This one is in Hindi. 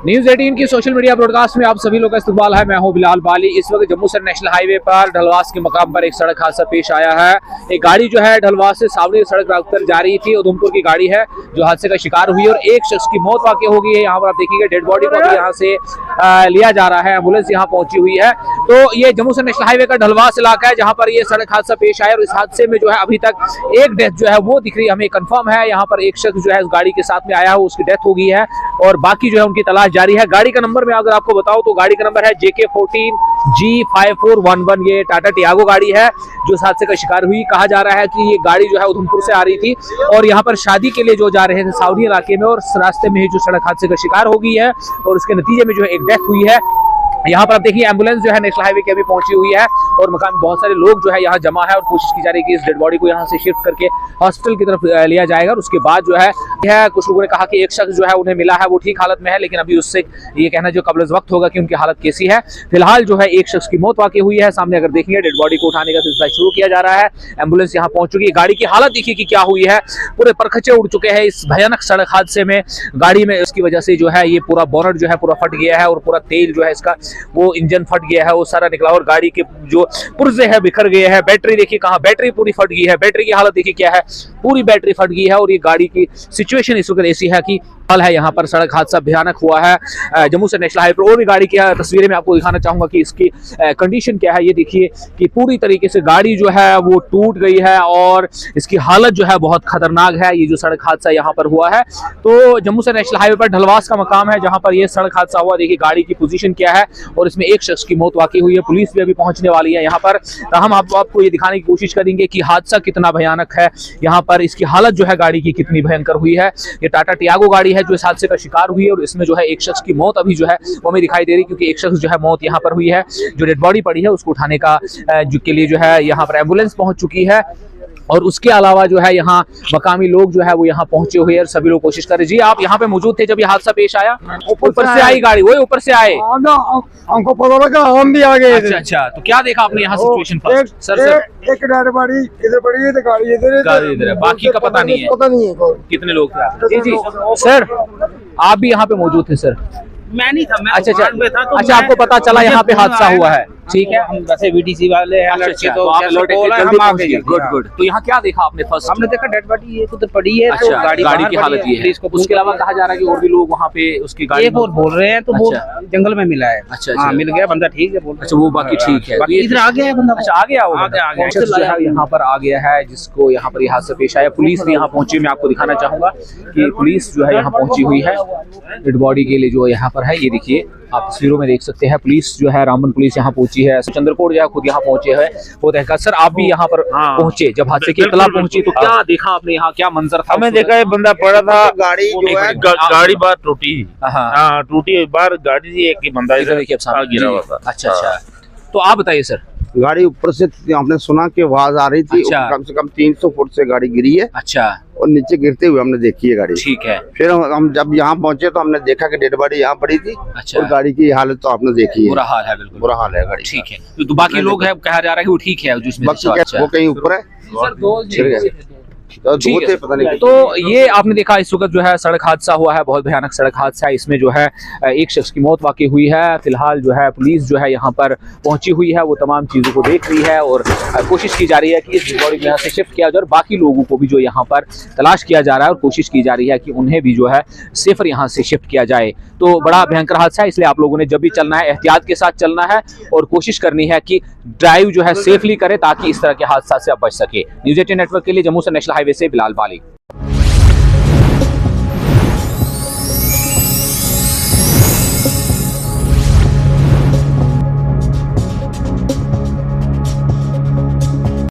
न्यूज 18 की सोशल मीडिया ब्रॉडकास्ट में आप सभी लोग का इस्तकबाल है। मैं हूं बिलाल बाली। इस वक्त जम्मू से नेशनल हाईवे पर ढलवास के मकाम पर एक सड़क हादसा पेश आया है। एक गाड़ी जो है ढलवास से सावनी सड़क पर जा रही थी, उधमपुर की गाड़ी है जो हादसे का शिकार हुई और एक शख्स की मौत वाकई हो गई है। यहाँ पर आप देखिए डेड बॉडी को भी यहाँ से लिया जा रहा है, एम्बुलेंस यहाँ पहुंची हुई है। तो ये जम्मू से नेशनल हाईवे का ढलवास इलाका है जहाँ पर ये सड़क हादसा पेश आया और इस हादसे में जो है अभी तक एक डेथ जो है वो दिख रही है, हमें कंफर्म है। यहाँ पर एक शख्स जो है उस गाड़ी के साथ में आया है, उसकी डेथ हो गई है और बाकी जो है उनकी तलाश जारी है। गाड़ी का नंबर में अगर आपको बताऊं तो गाड़ी का नंबर है JK14G5411। ये टाटा टियागो गाड़ी है जो इस हादसे का शिकार हुई। कहा जा रहा है कि ये गाड़ी जो है उधमपुर से आ रही थी और यहाँ पर शादी के लिए जो जा रहे थे सावनी इलाके में, और रास्ते में ही जो सड़क हादसे का शिकार हो गई है और उसके नतीजे में जो है एक डेथ हुई है। यहाँ पर आप देखिए एम्बुलेंस जो है नेशनल हाईवे के अभी पहुंची हुई है और मकान में बहुत सारे लोग जो है यहाँ जमा है और कोशिश की जा रही है कि इस डेड बॉडी को यहाँ से शिफ्ट करके हॉस्पिटल की तरफ लिया जाएगा। और उसके बाद जो है कुछ लोगों ने कहा कि एक शख्स जो है उन्हें मिला है वो ठीक हालत में है, लेकिन अभी उससे ये कहना जो कब्ल वक्त होगा कि उनकी हालत कैसी है। फिलहाल जो है एक शख्स की मौत वाकई हुई है। सामने अगर देखेंगे डेड बॉडी को उठाने का सिलसिला शुरू किया जा रहा है। एम्बुलेंस यहाँ पहुंच चुकी है। गाड़ी की हालत देखिए कि क्या हुई है, पूरे परखचे उड़ चुके हैं इस भयानक सड़क हादसे में। गाड़ी में इसकी वजह से जो है ये पूरा बोनट जो है पूरा फट गया है और पूरा तेल जो है इसका वो इंजन फट गया है, वो सारा निकला और गाड़ी के जो पुर्जे है बिखर गए हैं। बैटरी देखिए कहाँ, बैटरी पूरी फट गई है। बैटरी की हालत देखिए क्या है, पूरी बैटरी फट गई है और ये गाड़ी की सिचुएशन इस वक्त ऐसी है कि है यहाँ पर सड़क हादसा भयानक हुआ है जम्मू से नेशनल हाईवे पर। और भी गाड़ी की तस्वीरें मैं आपको दिखाना चाहूंगा कि इसकी कंडीशन क्या है। ये देखिए कि पूरी तरीके से गाड़ी जो है वो टूट गई है और इसकी हालत जो है बहुत खतरनाक है। ये जो सड़क हादसा यहाँ पर हुआ है तो जम्मू से नेशनल हाईवे पर ढलवास का मकाम है जहाँ पर यह सड़क हादसा हुआ। देखिए गाड़ी की पोजीशन क्या है और इसमें एक शख्स की मौत वाकई हुई है। पुलिस भी अभी पहुंचने वाली है यहाँ पर। हम आपको ये दिखाने की कोशिश करेंगे कि हादसा कितना भयानक है यहाँ पर, इसकी हालत जो है गाड़ी की कितनी भयंकर हुई है। ये टाटा टियागो गाड़ी है जो इस हादसे का शिकार हुई है और इसमें जो है एक शख्स की मौत अभी जो है वो हमें दिखाई दे रही, क्योंकि एक शख्स जो है मौत यहाँ पर हुई है। जो डेड बॉडी पड़ी है उसको उठाने का के लिए जो है यहाँ पर एम्बुलेंस पहुंच चुकी है और उसके अलावा जो है यहाँ मकामी लोग जो है वो यहाँ पहुंचे हुए हैं और सभी लोग कोशिश कर रहे। जी आप यहाँ पे मौजूद थे जब ये हादसा पेश आया? ऊपर से आई गाड़ी, वही ऊपर से आए, हमको पता लगा, हम भी आ गए। अच्छा, तो क्या देखा आपने यहाँ सिचुएशन पर? सर एक डेड बॉडी इधर पड़ी है, गाड़ी इधर है, बाकी का पता नहीं है कितने लोग थे। जी सर आप भी यहाँ पे मौजूद थे? सर मैं नहीं था, मैं अच्छा आपको पता चला यहाँ पे हादसा हुआ है? ठीक है, हम वैसे VDC वाले हैं, तो आप जल्दी गुड। तो यहाँ क्या देखा आपने? फर्स्ट हमने देखा डेड बॉडी ये उधर पड़ी है। अच्छा, तो गाड़ी की हालत ये है। उसके अलावा कहा जा रहा है कि और भी लोग वहाँ पे उसकी गाड़ी बोल रहे हैं तो वो जंगल में मिला है। अच्छा मिल गया बंदा, ठीक है बोल। अच्छा वो बाकी ठीक है, इधर आ गया बंदा। अच्छा आ गया यहाँ पर आ गया है जिसको यहाँ पर यह हादसा पेश आया। पुलिस भी यहाँ पहुंची, मैं आपको दिखाना चाहूंगा कि पुलिस जो है यहाँ पहुंची हुई है डेड बॉडी के लिए जो यहाँ पर है। ये देखिए आप तस्वीरों में देख सकते हैं पुलिस जो है, रामबन पुलिस यहाँ पहुंची है, चंद्रकोट जो है खुद यहाँ पहुंचे हैं वो देखा। सर आप भी यहाँ पर पहुंचे जब हादसे की इत्तला पहुंची तो क्या देखा आपने यहाँ, क्या मंजर था? हमें देखा है बंदा पड़ा था, गाड़ी जो है गाड़ी बार टूटी, टूटी बार गाड़ी थी, एक ही बंदा इधर गिरा हुआ था। अच्छा तो आप बताइए सर। गाड़ी ऊपर से हमने सुना कि आवाज आ रही थी। कम से कम 300 फुट से गाड़ी गिरी है। अच्छा, और नीचे गिरते हुए हमने देखी है गाड़ी। ठीक है। फिर हम जब यहाँ पहुंचे तो हमने देखा कि डेड बॉडी यहाँ पड़ी थी। अच्छा। और गाड़ी की हालत तो आपने देखी है, बुरा हाल है, बिल्कुल बुरा हाल है गाड़ी। ठीक है, तो बाकी लोग है कहा जा रहा है कि वो ठीक है, जिसमें वो कहीं ऊपर है। तो ये आपने देखा इस वक्त जो है सड़क हादसा हुआ है, बहुत भयानक सड़क हादसा है। इसमें जो है एक शख्स की मौत वाकई हुई है। फिलहाल जो है पुलिस जो है यहाँ पर पहुंची हुई है, वो तमाम चीज़ों को देख रही है और कोशिश की जा रही है कि इस बॉडी को यहाँ से शिफ्ट किया जाए और बाकी लोगों को भी जो यहाँ पर तलाश किया जा रहा है और कोशिश की जा रही है कि उन्हें भी जो है सेफर यहाँ से शिफ्ट किया जाए। तो बड़ा भयंकर हादसा है, इसलिए आप लोगों ने जब भी चलना है एहतियात के साथ चलना है और कोशिश करनी है कि ड्राइव जो है सेफली करे ताकि इस तरह के हादसा से आप बच सके। न्यूज़ 18 नेटवर्क के लिए जम्मू से नेशनल हाईवे से बिलाल बाली।